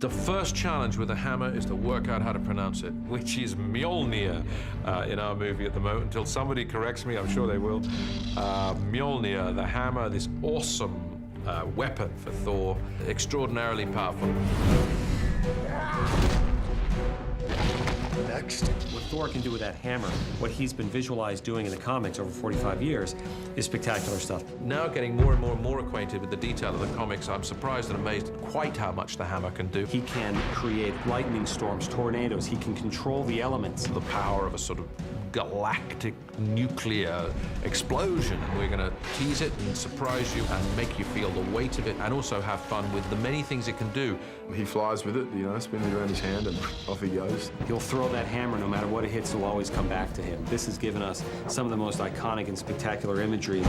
The first challenge with a hammer is to work out how to pronounce it, which is Mjolnir in our movie at the moment, until somebody corrects me, I'm sure they will. Mjolnir, the hammer, this awesome weapon for Thor, extraordinarily powerful. Next. What Thor can do with that hammer, what he's been visualized doing in the comics over 45 years, is spectacular stuff. Now getting more and more and more acquainted with the detail of the comics, I'm surprised and amazed at quite how much the hammer can do. He can create lightning storms, tornadoes. He can control the elements. The power of a sort of galactic nuclear explosion. And we're going to tease it and surprise you and make you feel the weight of it, and also have fun with the many things it can do. He flies with it, you know, spins it around his hand and off he goes. He'll throw that hammer, no matter what it hits, it'll always come back to him. This has given us some of the most iconic and spectacular imagery.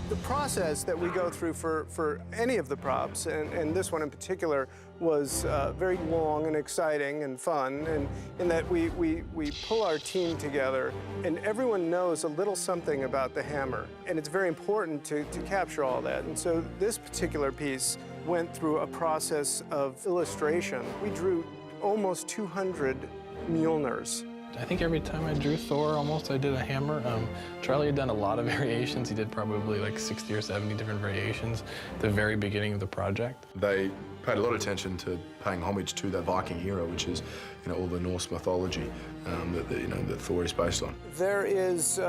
The process that we go through for any of the props, and this one in particular, was very long and exciting and fun, and in that we pull our team together, and everyone knows a little something about the hammer, and it's very important to capture all that. And so this particular piece went through a process of illustration. We drew almost 200 Mjolnirs. I think every time I drew Thor, almost, I did a hammer. Charlie had done a lot of variations. He did probably like 60 or 70 different variations at the very beginning of the project. They paid a lot of attention to paying homage to that Viking hero, which is, you know, all the Norse mythology that Thor is based on. There is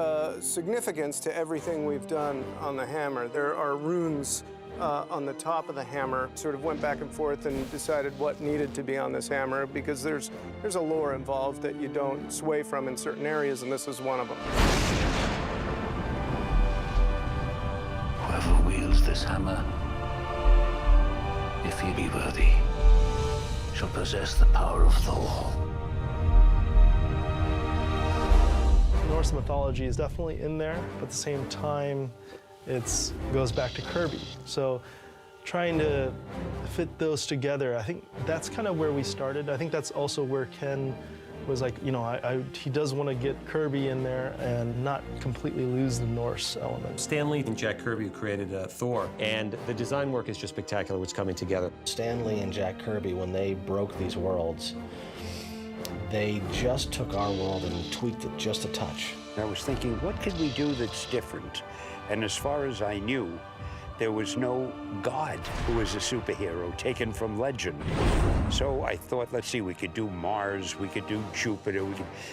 significance to everything we've done on the hammer. There are runes on the top of the hammer. Sort of went back and forth and decided what needed to be on this hammer, because there's a lore involved that you don't sway from in certain areas, and this is one of them. Whoever wields this hammer, if he be worthy, shall possess the power of Thor. Norse mythology is definitely in there, but at the same time, it goes back to Kirby. So trying to fit those together, I think that's kind of where we started. I think that's also where Ken was like, you know, he does want to get Kirby in there and not completely lose the Norse element. Stan Lee and Jack Kirby created Thor, and the design work is just spectacular, what's coming together. Stan Lee and Jack Kirby, when they broke these worlds, they just took our world and tweaked it just a touch. I was thinking, what could we do that's different? And as far as I knew, there was no god who was a superhero taken from legend. So I thought, let's see, we could do Mars, we could do Jupiter,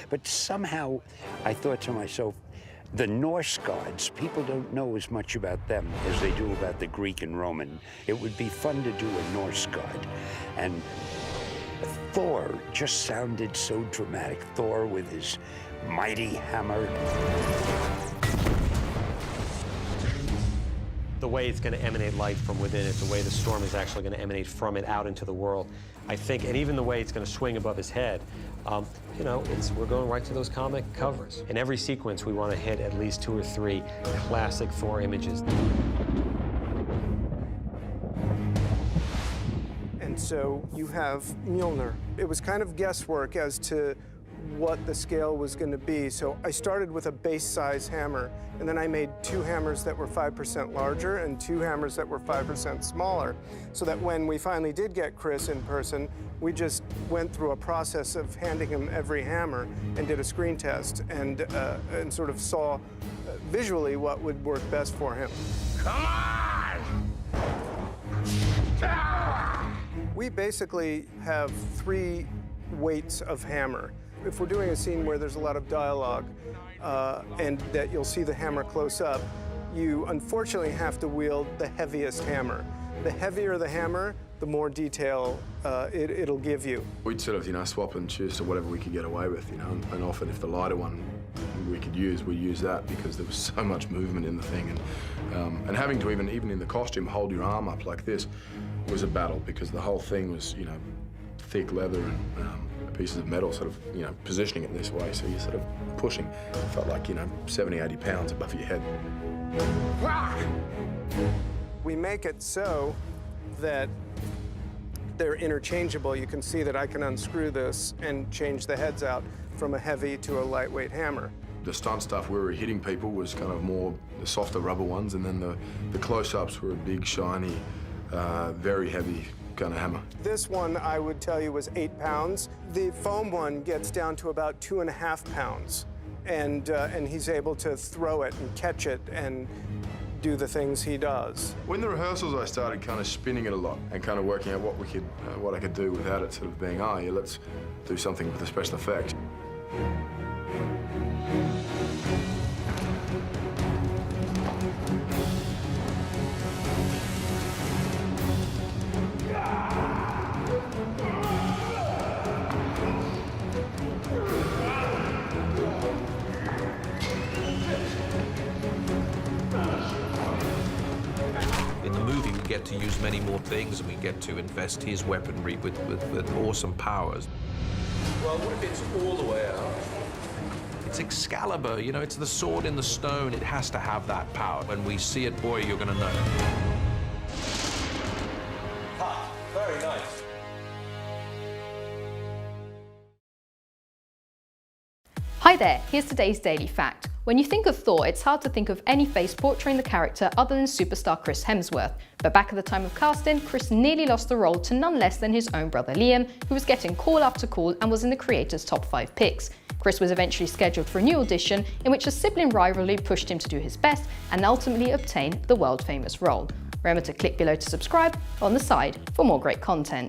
but somehow I thought to myself, the Norse gods, people don't know as much about them as they do about the Greek and Roman. It would be fun to do a Norse god. And Thor just sounded so dramatic. Thor with his mighty hammer. The way it's going to emanate light from within it, the way the storm is actually going to emanate from it out into the world, I think, and even the way it's going to swing above his head, you know, we're going right to those comic covers. In every sequence, we want to hit at least 2 or 3 classic Thor images. And so you have Mjolnir. It was kind of guesswork as to what the scale was going to be. So I started with a base size hammer, and then I made 2 hammers that were 5% larger and 2 hammers that were 5% smaller, so that when we finally did get Chris in person, we just went through a process of handing him every hammer and did a screen test and sort of saw visually what would work best for him. Come on! We basically have 3 weights of hammer. If we're doing a scene where there's a lot of dialogue and that you'll see the hammer close up, you unfortunately have to wield the heaviest hammer. The heavier the hammer, the more detail it'll give you. We'd sort of, you know, swap and choose to whatever we could get away with, you know, and often if the lighter one we could use, we'd use that because there was so much movement in the thing. And having to even in the costume hold your arm up like this was a battle, because the whole thing was, you know, thick leather and pieces of metal, sort of, you know, positioning it this way, so you're sort of pushing. It felt like, you know, 70, 80 pounds above your head. We make it so that they're interchangeable. You can see that I can unscrew this and change the heads out from a heavy to a lightweight hammer. The stunt stuff where we were hitting people was kind of more the softer rubber ones, and then the close-ups were a big, shiny, very heavy kind of hammer. This one, I would tell you, was 8 pounds. The foam one gets down to about 2.5 pounds, and he's able to throw it and catch it and do the things he does. When the rehearsals, I started kind of spinning it a lot and kind of working out what I could do without it sort of being, oh yeah, let's do something with the special effects. In the movie, we get to use many more things, and we get to invest his weaponry with awesome powers. Well, what if it's all the way out? It's Excalibur, you know, it's the sword in the stone. It has to have that power. When we see it, boy, you're gonna know. Very nice. Hi there, here's today's Daily Fact. When you think of Thor, it's hard to think of any face portraying the character other than superstar Chris Hemsworth. But back at the time of casting, Chris nearly lost the role to none less than his own brother Liam, who was getting call after call and was in the creators' top 5 picks. Chris was eventually scheduled for a new audition in which a sibling rivalry pushed him to do his best and ultimately obtain the world-famous role. Remember to click below to subscribe or on the side for more great content.